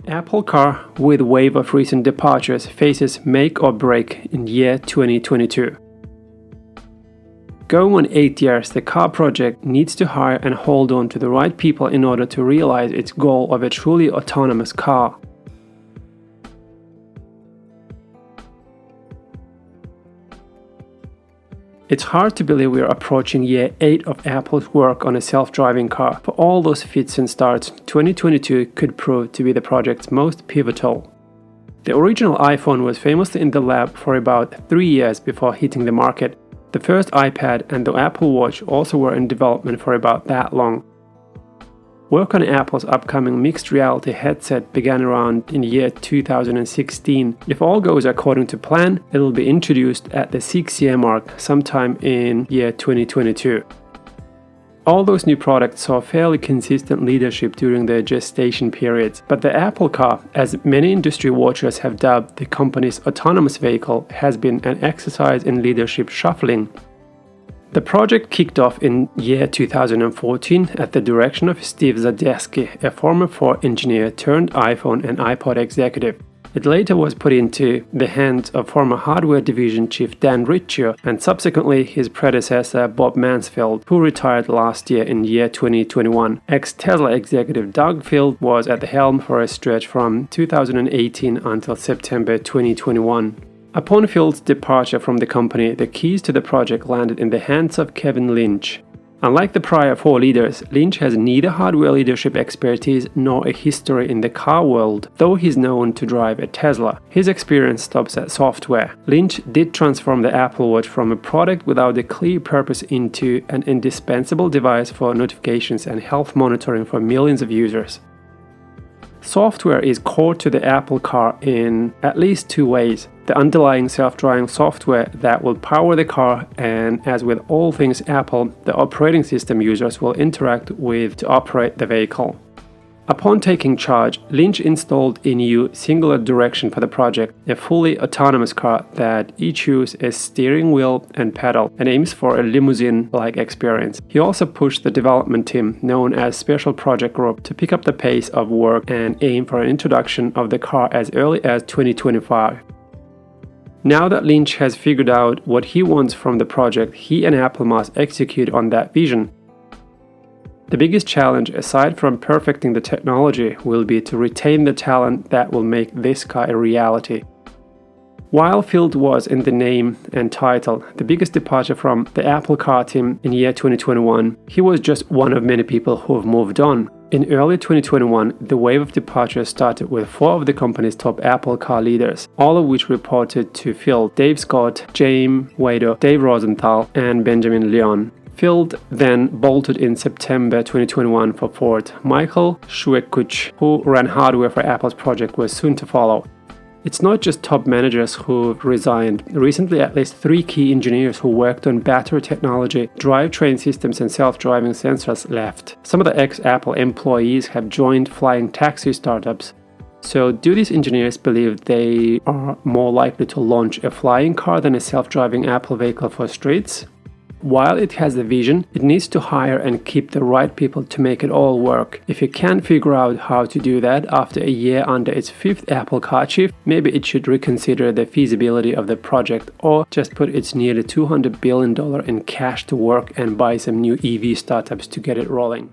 Apple Car, with wave of recent departures, faces make or break in year 2022. Going on 8 years, the car project needs to hire and hold on to the right people in order to realize its goal of a truly autonomous car. It's hard to believe we are approaching year 8 of Apple's work on a self-driving car. For all those fits and starts, 2022 could prove to be the project's most pivotal. The original iPhone was famously in the lab for about 3 years before hitting the market. The first iPad and the Apple Watch also were in development for about that long. Work on Apple's upcoming mixed reality headset began around in the year 2016. If all goes according to plan, it will be introduced at the 6-year mark sometime in year 2022. All those new products saw fairly consistent leadership during their gestation periods, but the Apple Car, as many industry watchers have dubbed the company's autonomous vehicle, has been an exercise in leadership shuffling. The project kicked off in year 2014 at the direction of Steve Zadesky, a former Ford engineer turned iPhone and iPod executive. It later was put into the hands of former hardware division chief Dan Riccio and subsequently his predecessor Bob Mansfield, who retired last year in year 2021. Ex-Tesla executive Doug Field was at the helm for a stretch from 2018 until September 2021. Upon Field's departure from the company, the keys to the project landed in the hands of Kevin Lynch. Unlike the prior 4 leaders, Lynch has neither hardware leadership expertise nor a history in the car world, though he's known to drive a Tesla. His experience stops at software. Lynch did transform the Apple Watch from a product without a clear purpose into an indispensable device for notifications and health monitoring for millions of users. Software is core to the Apple Car in at least 2 ways. The underlying self-driving software that will power the car, and as with all things Apple, the operating system users will interact with to operate the vehicle. Upon taking charge, Lynch installed NIO singular direction for the project, a fully autonomous car that each uses a steering wheel and pedal and aims for a limousine-like experience. He also pushed the development team, known as Special Project Group, to pick up the pace of work and aim for an introduction of the car as early as 2025. Now that Lynch has figured out what he wants from the project, he and Apple must execute on that vision. The biggest challenge, aside from perfecting the technology, will be to retain the talent that will make this car a reality. While Field was in the name and title the biggest departure from the Apple Car team in year 2021, he was just one of many people who have moved on. In early 2021, the wave of departures started with 4 of the company's top Apple Car leaders, all of which reported to Field: Dave Scott, James Wado, Dave Rosenthal, and Benjamin Leon. Field then bolted in September 2021 for Ford. Michael Schwekuch, who ran hardware for Apple's project, was soon to follow. It's not just top managers who've resigned. Recently, at least 3 key engineers who worked on battery technology, drivetrain systems and self-driving sensors left. Some of the ex-Apple employees have joined flying taxi startups. So do these engineers believe they are more likely to launch a flying car than a self-driving Apple vehicle for streets? While it has the vision, it needs to hire and keep the right people to make it all work. If you can't figure out how to do that after a year under its 5th Apple Car chief, maybe it should reconsider the feasibility of the project or just put its nearly $200 billion in cash to work and buy some new EV startups to get it rolling.